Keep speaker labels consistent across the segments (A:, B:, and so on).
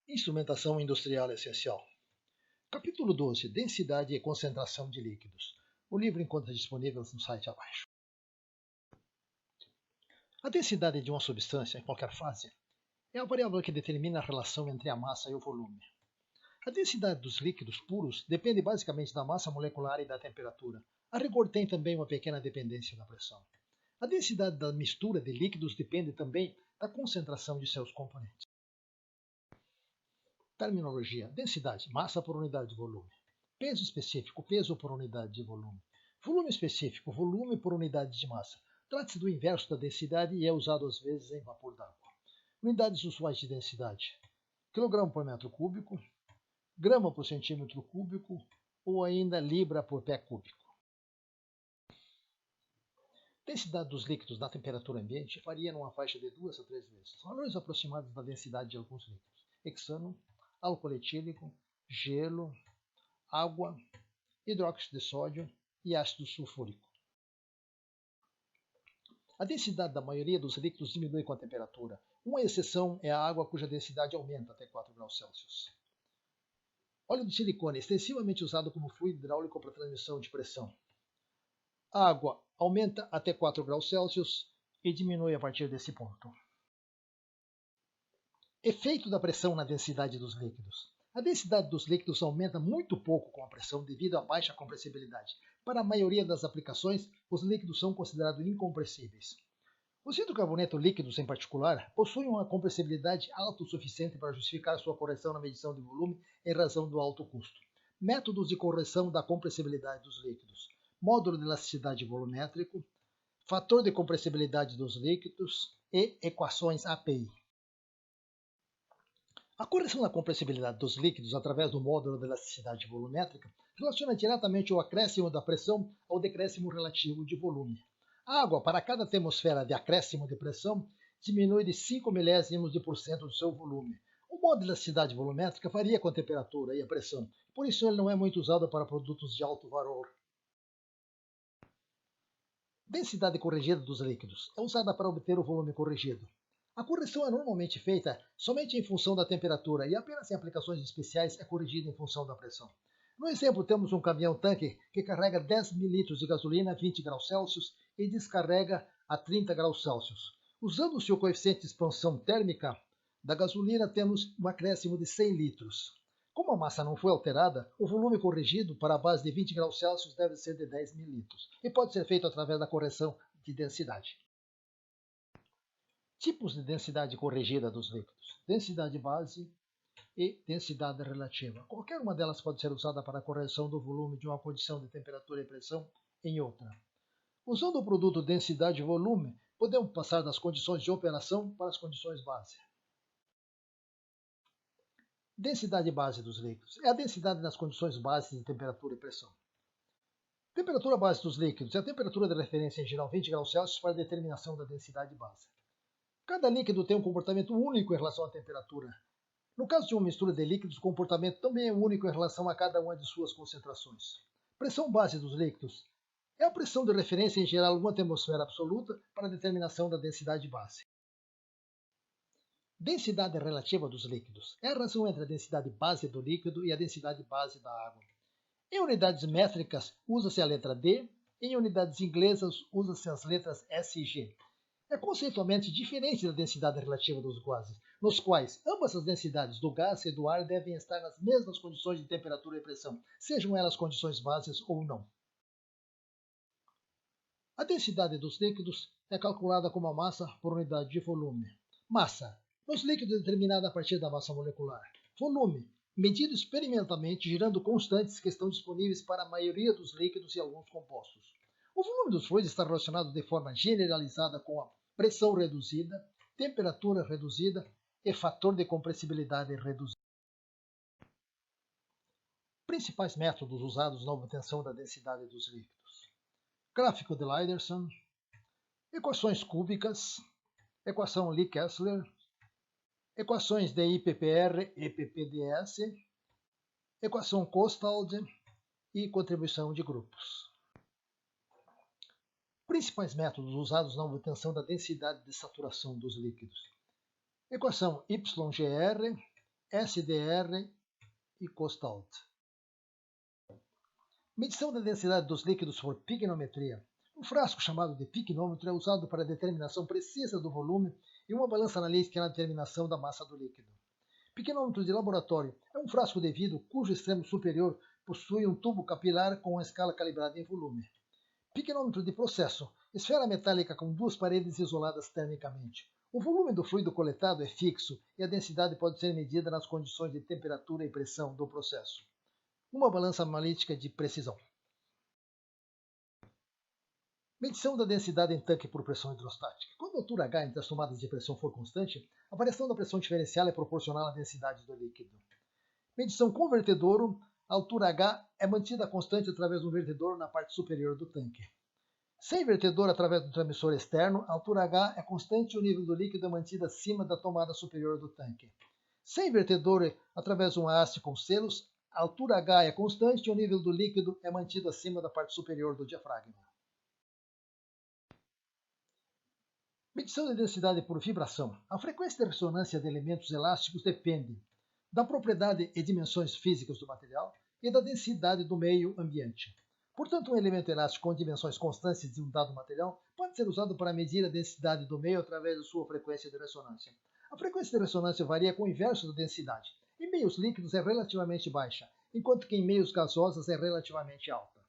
A: Instrumentação industrial essencial. Capítulo 12. Densidade e concentração de líquidos. O livro encontra disponível no site abaixo. A densidade de uma substância, em qualquer fase, é a variável que determina a relação entre a massa e o volume. A densidade dos líquidos puros depende basicamente da massa molecular e da temperatura. A rigor tem também uma pequena dependência da pressão. A densidade da mistura de líquidos depende também da concentração de seus componentes. Terminologia: densidade, massa por unidade de volume. Peso específico, peso por unidade de volume. Volume específico, volume por unidade de massa. Trata-se do inverso da densidade e é usado às vezes em vapor d'água. Unidades usuais de densidade: quilograma por metro cúbico, grama por centímetro cúbico ou ainda libra por pé cúbico. Densidade dos líquidos na temperatura ambiente varia numa faixa de 2 a 3 vezes. Valores aproximados da densidade de alguns líquidos: hexano, álcool etílico, gelo, água, hidróxido de sódio e ácido sulfúrico. A densidade da maioria dos líquidos diminui com a temperatura. Uma exceção é a água, cuja densidade aumenta até 4 graus Celsius. Óleo de silicone, extensivamente usado como fluido hidráulico para transmissão de pressão. A água aumenta até 4 graus Celsius e diminui a partir desse ponto. Efeito da pressão na densidade dos líquidos. A densidade dos líquidos aumenta muito pouco com a pressão devido à baixa compressibilidade. Para a maioria das aplicações, os líquidos são considerados incompressíveis. Os hidrocarbonetos líquidos, em particular, possuem uma compressibilidade alta o suficiente para justificar sua correção na medição de volume em razão do alto custo. Métodos de correção da compressibilidade dos líquidos. Módulo de elasticidade volumétrico, fator de compressibilidade dos líquidos e equações API. A correção da compressibilidade dos líquidos através do módulo de elasticidade volumétrica relaciona diretamente o acréscimo da pressão ao decréscimo relativo de volume. A água, para cada atmosfera de acréscimo de pressão, diminui de 5 milésimos de por cento do seu volume. O módulo de elasticidade volumétrica varia com a temperatura e a pressão, por isso ele não é muito usado para produtos de alto valor. Densidade corrigida dos líquidos é usada para obter o volume corrigido. A correção é normalmente feita somente em função da temperatura e apenas em aplicações especiais é corrigida em função da pressão. No exemplo, temos um caminhão-tanque que carrega 10 ml de gasolina a 20 graus Celsius e descarrega a 30 graus Celsius. Usando-se o coeficiente de expansão térmica da gasolina, temos um acréscimo de 100 litros. Como a massa não foi alterada, o volume corrigido para a base de 20 graus Celsius deve ser de 10 ml e pode ser feito através da correção de densidade. Tipos de densidade corrigida dos líquidos: densidade base e densidade relativa. Qualquer uma delas pode ser usada para a correção do volume de uma condição de temperatura e pressão em outra. Usando o produto densidade e volume, podemos passar das condições de operação para as condições base. Densidade base dos líquidos é a densidade nas condições base de temperatura e pressão. Temperatura base dos líquidos é a temperatura de referência em geral 20 graus Celsius para a determinação da densidade base. Cada líquido tem um comportamento único em relação à temperatura. No caso de uma mistura de líquidos, o comportamento também é único em relação a cada uma de suas concentrações. Pressão base dos líquidos é a pressão de referência em geral 1 atmosfera absoluta para a determinação da densidade base. Densidade relativa dos líquidos é a relação entre a densidade base do líquido e a densidade base da água. Em unidades métricas, usa-se a letra D, em unidades inglesas, usa-se as letras S e G. É conceitualmente diferente da densidade relativa dos gases, nos quais ambas as densidades do gás e do ar devem estar nas mesmas condições de temperatura e pressão, sejam elas condições bases ou não. A densidade dos líquidos é calculada como a massa por unidade de volume. Massa, nos líquidos, determinada a partir da massa molecular. Volume, medido experimentalmente, girando constantes que estão disponíveis para a maioria dos líquidos e alguns compostos. O volume dos fluidos está relacionado de forma generalizada com a pressão reduzida, temperatura reduzida e fator de compressibilidade reduzido. Principais métodos usados na obtenção da densidade dos líquidos: gráfico de Lyderson, equações cúbicas, equação Lee-Kessler, equações de IPPR e PPDS, equação Kostaldt e contribuição de grupos. Principais métodos usados na obtenção da densidade de saturação dos líquidos: equação YGR, SDR e Costault. Medição da densidade dos líquidos por pignometria. Um frasco chamado de pignômetro é usado para a determinação precisa do volume e uma balança analítica na determinação da massa do líquido. Pignômetro de laboratório é um frasco de vidro cujo extremo superior possui um tubo capilar com uma escala calibrada em volume. Pignômetro de processo. Esfera metálica com duas paredes isoladas termicamente. O volume do fluido coletado é fixo e a densidade pode ser medida nas condições de temperatura e pressão do processo. Uma balança analítica de precisão. Medição da densidade em tanque por pressão hidrostática. Quando a altura H entre as tomadas de pressão for constante, a variação da pressão diferencial é proporcional à densidade do líquido. Medição com vertedouro. A altura H é mantida constante através de um vertedouro na parte superior do tanque. Sem vertedor através do transmissor externo, a altura H é constante e o nível do líquido é mantido acima da tomada superior do tanque. Sem vertedor através de uma haste com selos, a altura H é constante e o nível do líquido é mantido acima da parte superior do diafragma. Medição de densidade por vibração. A frequência de ressonância de elementos elásticos depende da propriedade e dimensões físicas do material e da densidade do meio ambiente. Portanto, um elemento elástico com dimensões constantes de um dado material pode ser usado para medir a densidade do meio através de sua frequência de ressonância. A frequência de ressonância varia com o inverso da densidade. Em meios líquidos é relativamente baixa, enquanto que em meios gasosos é relativamente alta.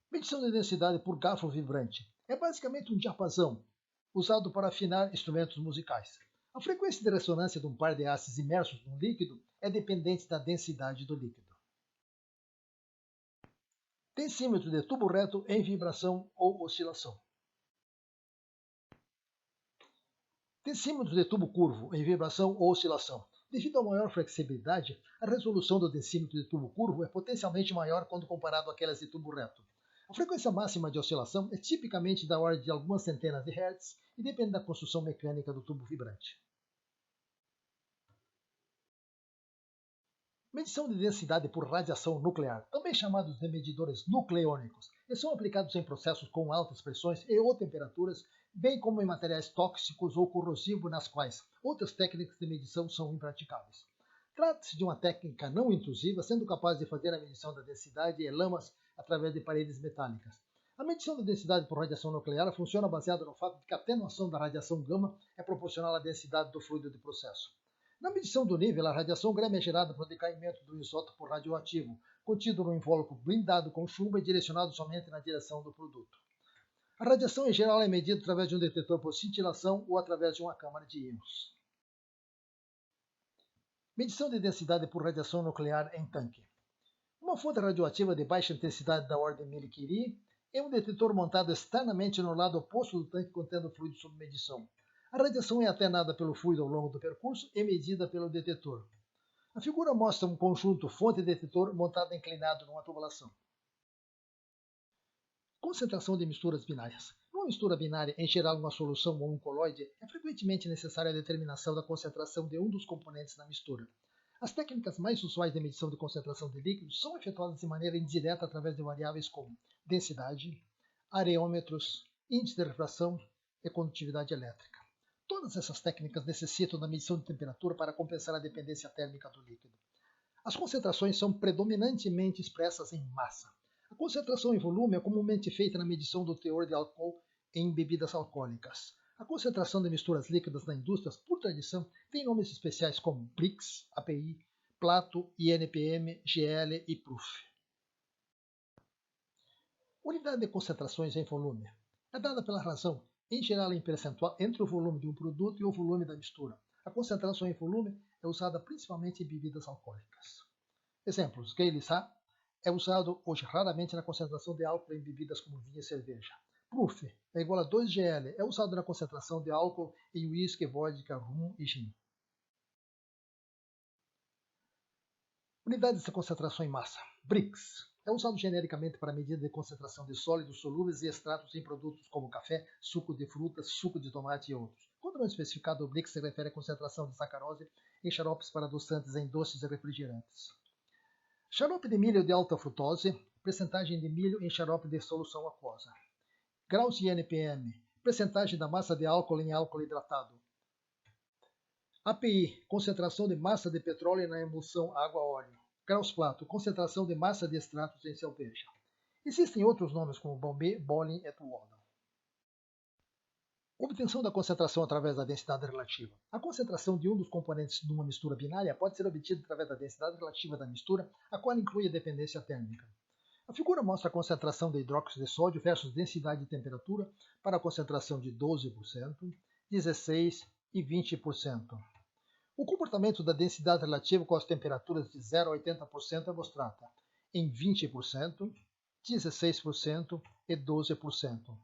A: Medição de densidade por garfo vibrante. É basicamente um diapasão, usado para afinar instrumentos musicais. A frequência de ressonância de um par de hastes imersos num líquido é dependente da densidade do líquido. Tensímetro de tubo reto em vibração ou oscilação. Tensímetro de tubo curvo em vibração ou oscilação. Devido à maior flexibilidade, a resolução do tensímetro de tubo curvo é potencialmente maior quando comparado àquelas de tubo reto. A frequência máxima de oscilação é tipicamente da ordem de algumas centenas de hertz e depende da construção mecânica do tubo vibrante. Medição de densidade por radiação nuclear, também chamados de medidores nucleônicos, eles são aplicados em processos com altas pressões e ou temperaturas, bem como em materiais tóxicos ou corrosivos nas quais outras técnicas de medição são impraticáveis. Trata-se de uma técnica não intrusiva, sendo capaz de fazer a medição da densidade em lamas através de paredes metálicas. A medição da densidade por radiação nuclear funciona baseada no fato de que a atenuação da radiação gama é proporcional à densidade do fluido de processo. Na medição do nível, a radiação gama é gerada por decaimento do isótopo radioativo, contido no invólucro blindado com chumbo e direcionado somente na direção do produto. A radiação em geral é medida através de um detetor por cintilação ou através de uma câmara de íons. Medição de densidade por radiação nuclear em tanque. Uma fonte radioativa de baixa intensidade da ordem milicurie é um detetor montado externamente no lado oposto do tanque contendo fluido sob medição. A radiação é atenuada pelo fluido ao longo do percurso e medida pelo detetor. A figura mostra um conjunto fonte-detetor montado inclinado numa tubulação. Concentração de misturas binárias. Numa mistura binária, em geral uma solução ou um coloide, é frequentemente necessária a determinação da concentração de um dos componentes na mistura. As técnicas mais usuais de medição de concentração de líquidos são efetuadas de maneira indireta através de variáveis como densidade, areômetros, índice de refração e condutividade elétrica. Todas essas técnicas necessitam da medição de temperatura para compensar a dependência térmica do líquido. As concentrações são predominantemente expressas em massa. A concentração em volume é comumente feita na medição do teor de álcool em bebidas alcoólicas. A concentração de misturas líquidas na indústria, por tradição, tem nomes especiais como Brix, API, Plato, INPM, GL e Proof. Unidade de concentrações em volume é dada pela razão, em geral em percentual, entre o volume de um produto e o volume da mistura. A concentração em volume é usada principalmente em bebidas alcoólicas. Exemplos: Gay-Lissa é usado hoje raramente na concentração de álcool em bebidas como vinho e cerveja. Proof é igual a 2 GL, é usado na concentração de álcool em uísque, vodka, rum e gin. Unidades de concentração em massa. Brix é usado genericamente para medida de concentração de sólidos solúveis e extratos em produtos como café, suco de frutas, suco de tomate e outros. Quando não especificado, o Brix se refere à concentração de sacarose em xaropes para adoçantes em doces e refrigerantes. Xarope de milho de alta frutose, percentagem de milho em xarope de solução aquosa. Graus de NPM, percentagem da massa de álcool em álcool hidratado. API, concentração de massa de petróleo na emulsão água-óleo. Gauss-Plato, concentração de massa de extratos em cerveja. Existem outros nomes como Bolin et Waldau. Obtenção da concentração através da densidade relativa. A concentração de um dos componentes de uma mistura binária pode ser obtida através da densidade relativa da mistura, a qual inclui a dependência térmica. A figura mostra a concentração de hidróxido de sódio versus densidade e temperatura para a concentração de 12%, 16% e 20%. O comportamento da densidade relativa com as temperaturas de 0 a 80% é mostrada em 20%, 16% e 12%.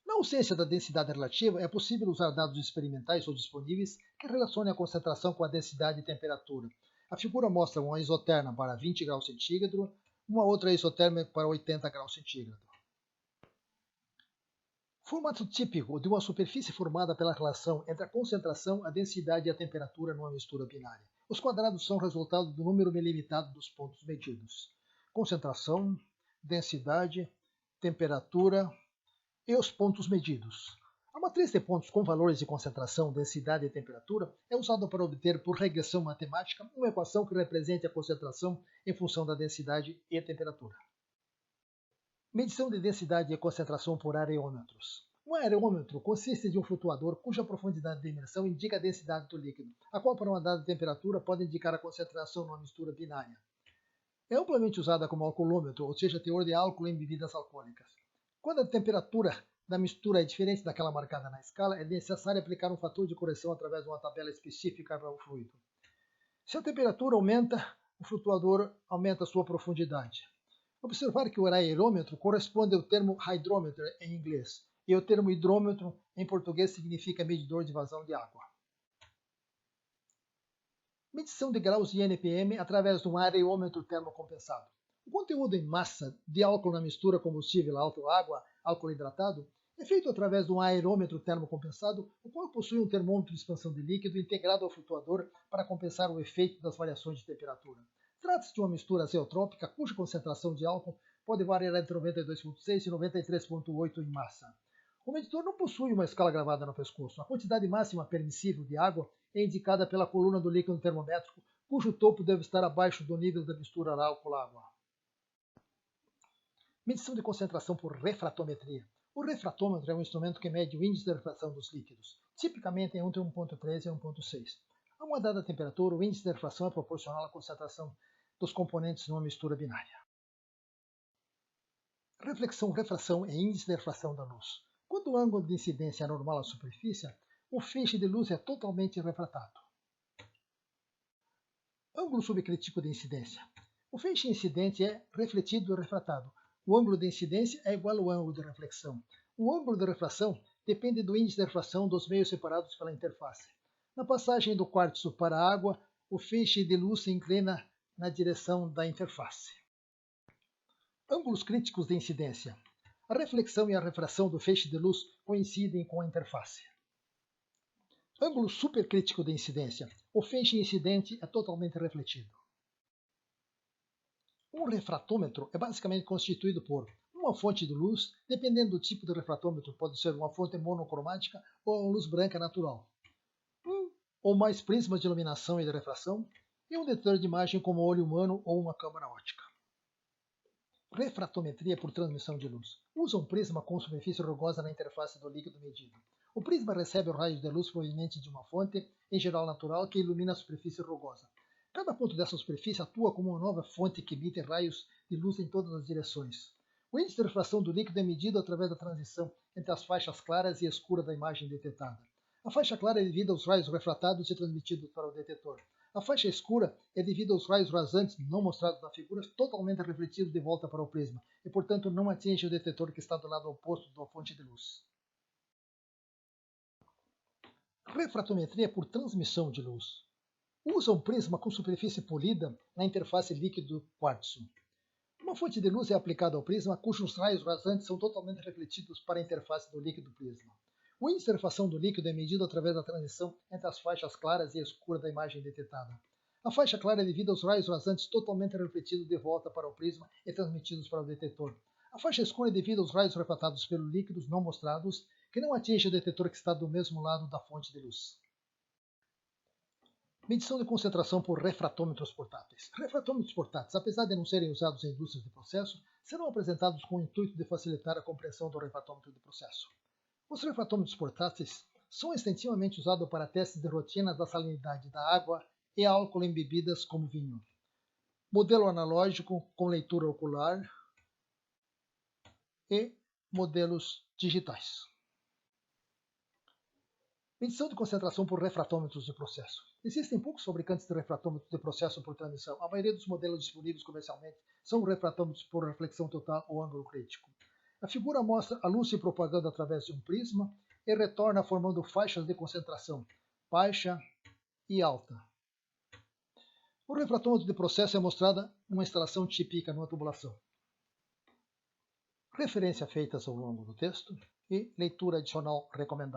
A: Na ausência da densidade relativa, é possível usar dados experimentais ou disponíveis que relacionem a concentração com a densidade e temperatura. A figura mostra uma isoterma para 20 graus centígrados, uma outra isoterma para 80 graus centígrados. Formato típico de uma superfície formada pela relação entre a concentração, a densidade e a temperatura numa mistura binária. Os quadrados são resultado do número ilimitado dos pontos medidos. Concentração, densidade, temperatura e os pontos medidos. A matriz de pontos com valores de concentração, densidade e temperatura é usada para obter, por regressão matemática, uma equação que represente a concentração em função da densidade e temperatura. Medição de densidade e concentração por areômetros. Um areômetro consiste de um flutuador cuja profundidade de imersão indica a densidade do líquido, a qual para uma dada temperatura pode indicar a concentração numa mistura binária. É amplamente usada como alcoolômetro, ou seja, teor de álcool em bebidas alcoólicas. Quando a temperatura da mistura é diferente daquela marcada na escala, é necessário aplicar um fator de correção através de uma tabela específica para o fluido. Se a temperatura aumenta, o flutuador aumenta a sua profundidade. Observar que o aerômetro corresponde ao termo hydrometer em inglês, e o termo hidrômetro em português significa medidor de vazão de água. Medição de graus de NPM através de um areômetro termocompensado. O conteúdo em massa de álcool na mistura combustível álcool-água, álcool hidratado, é feito através de um aerômetro termocompensado, o qual possui um termômetro de expansão de líquido integrado ao flutuador para compensar o efeito das variações de temperatura. Trata-se de uma mistura azeotrópica cuja concentração de álcool pode variar entre 92,6 e 93,8 em massa. O medidor não possui uma escala gravada no pescoço. A quantidade máxima permissível de água é indicada pela coluna do líquido termométrico, cujo topo deve estar abaixo do nível da mistura álcool-água. Medição de concentração por refratometria. O refratômetro é um instrumento que mede o índice de refração dos líquidos, tipicamente entre 1,3 e 1,6. A uma dada temperatura, o índice de refração é proporcional à concentração dos componentes numa mistura binária. Reflexão, refração e índice de refração da luz. Quando o ângulo de incidência é normal à superfície, o feixe de luz é totalmente refratado. Ângulo subcrítico de incidência. O feixe incidente é refletido e refratado. O ângulo de incidência é igual ao ângulo de reflexão. O ângulo de refração depende do índice de refração dos meios separados pela interface. Na passagem do quartzo para a água, o feixe de luz se inclina na direção da interface. Ângulos críticos de incidência. A reflexão e a refração do feixe de luz coincidem com a interface. Ângulo supercrítico de incidência. O feixe incidente é totalmente refletido. Um refratômetro é basicamente constituído por uma fonte de luz, dependendo do tipo de refratômetro, pode ser uma fonte monocromática ou uma luz branca natural. Um ou mais prismas de iluminação e de refração, e um detetor de imagem como olho humano ou uma câmara óptica. Refratometria por transmissão de luz. Usa um prisma com superfície rugosa na interface do líquido medido. O prisma recebe o raio de luz proveniente de uma fonte, em geral natural, que ilumina a superfície rugosa. Cada ponto dessa superfície atua como uma nova fonte que emite raios de luz em todas as direções. O índice de refração do líquido é medido através da transição entre as faixas claras e escuras da imagem detetada. A faixa clara é devida aos raios refratados e transmitidos para o detetor. A faixa escura é devida aos raios rasantes, não mostrados na figura, totalmente refletidos de volta para o prisma, e portanto não atinge o detetor que está do lado oposto da fonte de luz. Refratometria por transmissão de luz. Usa um prisma com superfície polida na interface líquido-quartzo. Uma fonte de luz é aplicada ao prisma cujos raios rasantes são totalmente refletidos para a interface do líquido-prisma. O índice de refração do líquido é medido através da transição entre as faixas claras e escuras da imagem detetada. A faixa clara é devida aos raios rasantes totalmente refletidos de volta para o prisma e transmitidos para o detetor. A faixa escura é devida aos raios refratados pelos líquidos não mostrados, que não atingem o detetor que está do mesmo lado da fonte de luz. Medição de concentração por refratômetros portáteis. Refratômetros portáteis, apesar de não serem usados em indústrias de processo, serão apresentados com o intuito de facilitar a compreensão do refratômetro de processo. Os refratômetros portáteis são extensivamente usados para testes de rotina da salinidade da água e álcool em bebidas como vinho. Modelo analógico com leitura ocular e modelos digitais. Medição de concentração por refratômetros de processo. Existem poucos fabricantes de refratômetros de processo por transmissão. A maioria dos modelos disponíveis comercialmente são refratômetros por reflexão total ou ângulo crítico. A figura mostra a luz se propagando através de um prisma e retorna formando faixas de concentração, baixa e alta. O refratômetro de processo é mostrada uma instalação típica numa tubulação. Referência feitas ao longo do texto e leitura adicional recomendada.